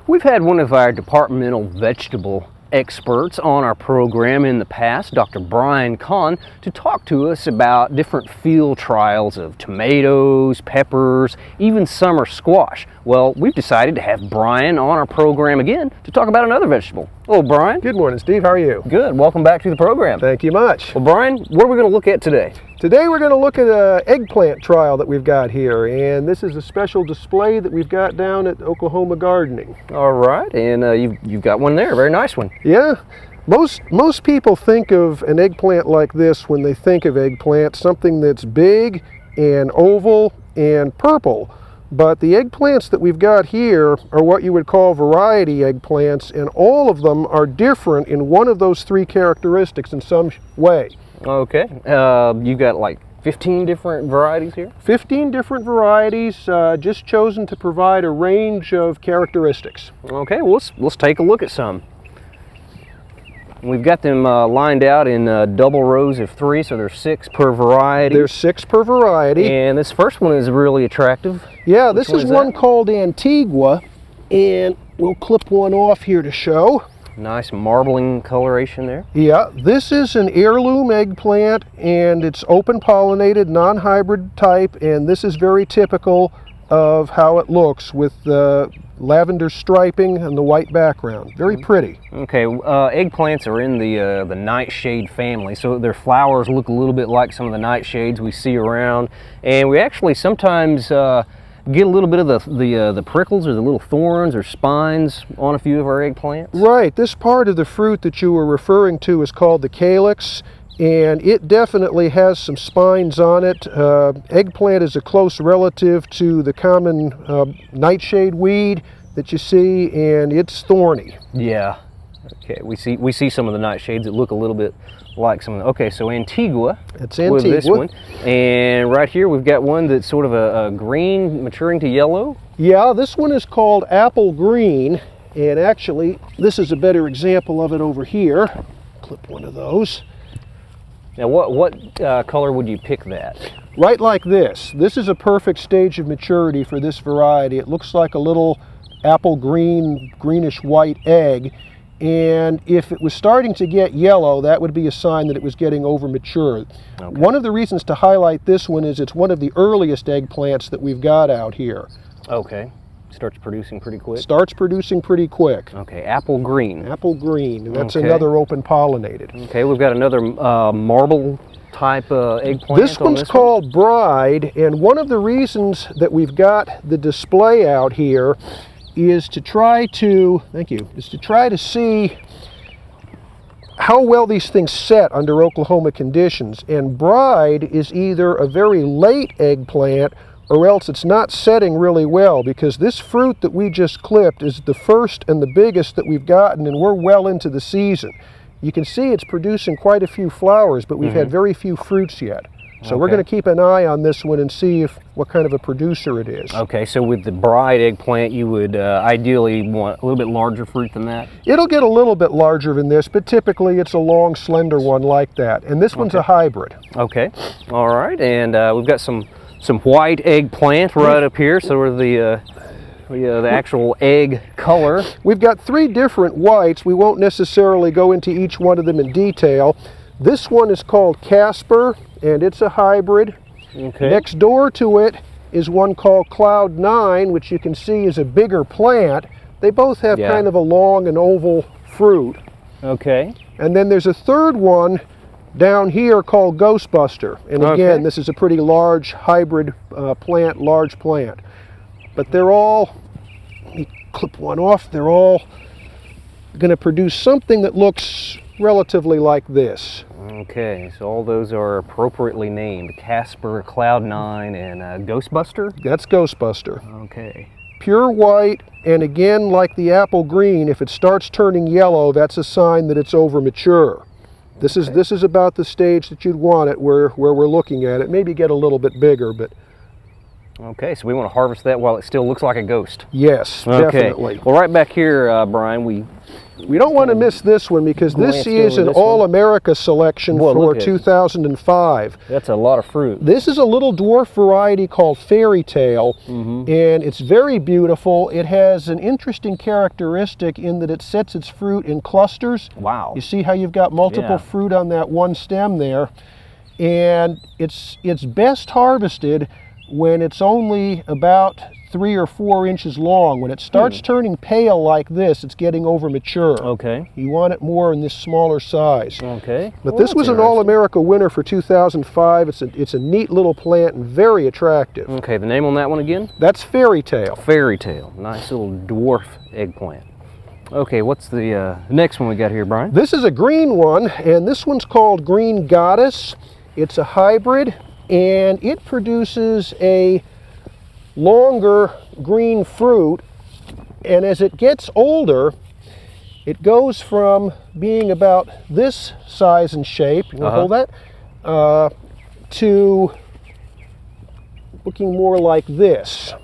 We've had one of our departmental vegetable experts on our program in the past, Dr. Brian Kahn, to talk to us about different field trials of tomatoes, peppers, even summer squash. Well, we've decided to have Brian on our program again to talk about another vegetable. Hello, Brian. Good morning, Steve. How are you? Good. Welcome back to the program. Thank you much. Well, Brian, what are we going to look at today? Today we're going to look at an eggplant trial that we've got here, and this is a special display that we've got down at Oklahoma Gardening. All right, and you've got one there, a very nice one. Yeah. Most people think of an eggplant like this when they think of eggplant, something that's big and oval and purple. But the eggplants that we've got here are what you would call variety eggplants, and all of them are different in one of those three characteristics in some way. Okay, you got like 15 different varieties here? 15 different varieties, just chosen to provide a range of characteristics. Okay, well, let's take a look at some. We've got them lined out in double rows of 3, so there's 6 per variety. There's 6 per variety. And this first one is really attractive. Yeah, this is one called Antigua, and we'll clip one off here to show. Nice marbling coloration there. Yeah, this is an heirloom eggplant, and it's open pollinated, non-hybrid type, and this is very typical of how it looks with the lavender striping and the white background. Very pretty. Okay, eggplants are in the nightshade family, so their flowers look a little bit like some of the nightshades we see around, and we actually sometimes get a little bit of the prickles or the little thorns or spines on a few of our eggplants. Right, this part of the fruit that you were referring to is called the calyx, and it definitely has some spines on it. Eggplant is a close relative to the common nightshade weed that you see, and it's thorny. Yeah. Okay, we see some of the nightshades that look a little bit like some of the, okay, so Antigua. It's Antigua. With this one. And right here we've got one that's sort of a green maturing to yellow. Yeah, this one is called apple green, and actually this is a better example of it over here. Clip one of those. Now what color would you pick that? Right like this. This is a perfect stage of maturity for this variety. It looks like a little apple green, greenish white egg. And if it was starting to get yellow, that would be a sign that it was getting over mature. Okay. One of the reasons to highlight this one is it's one of the earliest eggplants that we've got out here. Okay. Starts producing pretty quick? Starts producing pretty quick. Okay, apple green. Apple green, and that's another open pollinated. Okay, we've got another marble type eggplant. This one's called Bride, and one of the reasons that we've got the display out here is to try to, see how well these things set under Oklahoma conditions. And Bride is either a very late eggplant or else it's not setting really well, because this fruit that we just clipped is the first and the biggest that we've gotten, and we're well into the season. You can see it's producing quite a few flowers, but we've had very few fruits yet. So we're going to keep an eye on this one and see what kind of a producer it is. Okay, so with the Bride eggplant, you would ideally want a little bit larger fruit than that? It'll get a little bit larger than this, but typically it's a long, slender one like that. And this one's a hybrid. Okay, all right, and we've got some white eggplant right up here, so we're the actual egg color. We've got 3 different whites. We won't necessarily go into each one of them in detail. This one is called Casper, and it's a hybrid. Okay. Next door to it is one called Cloud 9, which you can see is a bigger plant. They both have kind of a long and oval fruit. Okay. And then there's a third one down here called Ghostbuster. And again, this is a pretty large hybrid plant, large plant. But they're all, let me clip one off, they're all going to produce something that looks relatively like this. Okay, so all those are appropriately named. Casper, Cloud 9, and Ghostbuster? That's Ghostbuster. Okay. Pure white, and again, like the apple green, if it starts turning yellow, that's a sign that it's over mature. This is about the stage that you'd want it, where we're looking at it. Maybe get a little bit bigger, but... Okay, so we want to harvest that while it still looks like a ghost. Yes, definitely. Well, right back here, Brian, We don't want to miss this one because this is an All-America selection for 2005. That's a lot of fruit. This is a little dwarf variety called Fairy Tale, and it's very beautiful. It has an interesting characteristic in that it sets its fruit in clusters. Wow. You see how you've got multiple fruit on that one stem there, and it's best harvested when it's only about 3 or 4 inches long. When it starts turning pale like this, it's getting over mature. Okay. You want it more in this smaller size. Okay. But this was an All-America winner for 2005. It's a neat little plant and very attractive. Okay, the name on that one again? That's Fairy Tale. Fairy Tale. Nice little dwarf eggplant. Okay, what's the next one we got here, Brian? This is a green one, and this one's called Green Goddess. It's a hybrid, and it produces a longer green fruit, and as it gets older, it goes from being about this size and shape, you hold that, to looking more like this,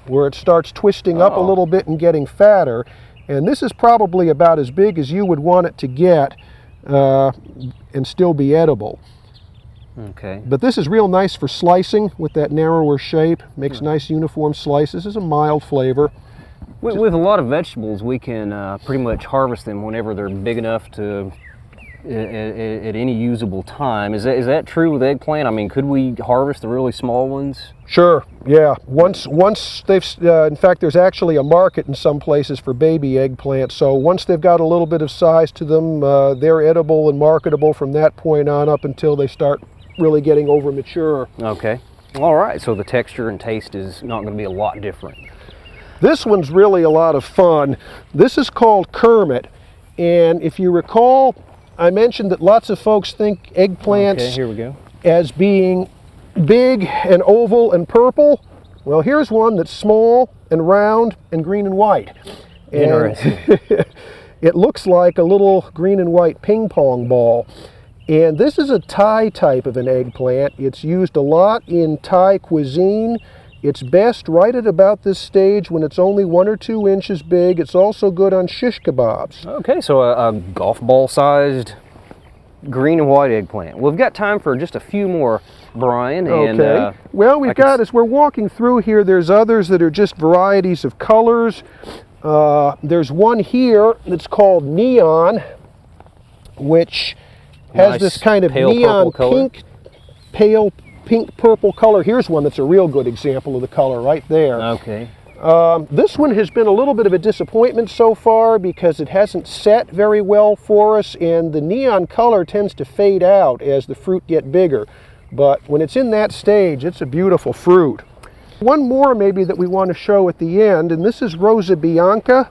where it starts twisting up a little bit and getting fatter. And this is probably about as big as you would want it to get and still be edible. Okay. But this is real nice for slicing with that narrower shape. Makes nice uniform slices. This is a mild flavor. With a lot of vegetables, we can pretty much harvest them whenever they're big enough to at any usable time. Is that true with eggplant? I mean, could we harvest the really small ones? Sure, yeah. Once they've, in fact, there's actually a market in some places for baby eggplants. So once they've got a little bit of size to them, they're edible and marketable from that point on up until they start really getting over mature. Okay. All right, so the texture and taste is not going to be a lot different. This one's really a lot of fun. This is called Kermit, and if you recall, I mentioned that lots of folks think eggplants as being big and oval and purple. Well, here's one that's small and round and green and white. Interesting. It looks like a little green and white ping pong ball. And this is a Thai type of an eggplant. It's used a lot in Thai cuisine. It's best right at about this stage when it's only 1 or 2 inches big. It's also good on shish kebabs. Okay, so a golf ball sized green and white eggplant. We've got time for just a few more, Brian. And, okay. Well, we've got, as we're walking through here, there's others that are just varieties of colors. There's one here that's called Neon, which has this kind of neon pink, pale pink purple color. Here's one that's a real good example of the color right there. Okay. This one has been a little bit of a disappointment so far because it hasn't set very well for us, and the neon color tends to fade out as the fruit get bigger. But when it's in that stage, it's a beautiful fruit. One more maybe that we want to show at the end, and this is Rosa Bianca.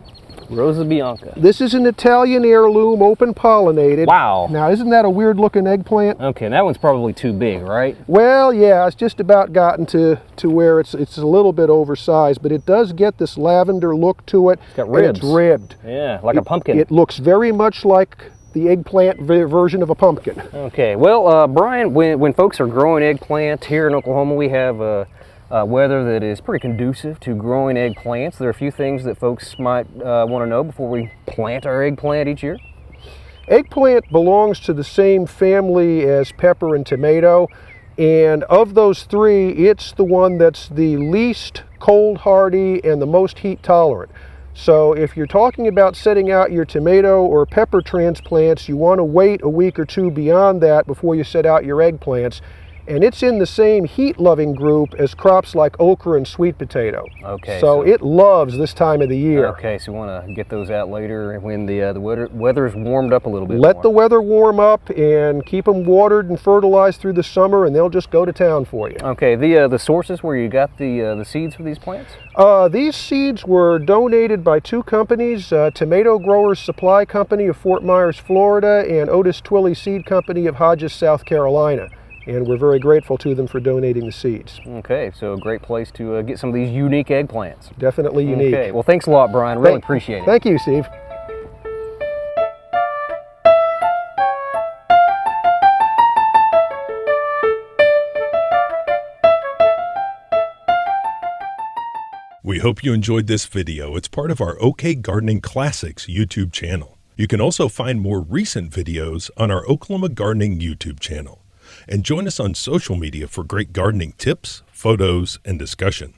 Rosa Bianca. This is an Italian heirloom, open pollinated. Wow. Now, isn't that a weird looking eggplant? Okay, that one's probably too big, right? Well, yeah, it's just about gotten to where it's a little bit oversized, but it does get this lavender look to it. It's got ribs. And it's ribbed. Yeah, like a pumpkin. It looks very much like the eggplant version of a pumpkin. Okay, well, Brian, when folks are growing eggplant here in Oklahoma, we have weather that is pretty conducive to growing eggplants. There are a few things that folks might want to know before we plant our eggplant each year. Eggplant belongs to the same family as pepper and tomato, and of those three, it's the one that's the least cold hardy and the most heat tolerant. So if you're talking about setting out your tomato or pepper transplants, you want to wait a week or two beyond that before you set out your eggplants. And it's in the same heat-loving group as crops like okra and sweet potato. Okay. So it loves this time of the year. Okay, so we want to get those out later when the weather's warmed up a little bit Let more. the weather warm up and keep them watered and fertilized through the summer, and they'll just go to town for you. Okay, the sources where you got the seeds for these plants? These seeds were donated by 2 companies, Tomato Growers Supply Company of Fort Myers, Florida, and Otis Twilley Seed Company of Hodges, South Carolina. And we're very grateful to them for donating the seeds. Okay, so a great place to get some of these unique eggplants. Definitely unique. Okay, well thanks a lot, Brian. Really appreciate it. Thank you, Steve. We hope you enjoyed this video. It's part of our OK Gardening Classics YouTube channel. You can also find more recent videos on our Oklahoma Gardening YouTube channel. And join us on social media for great gardening tips, photos, and discussion.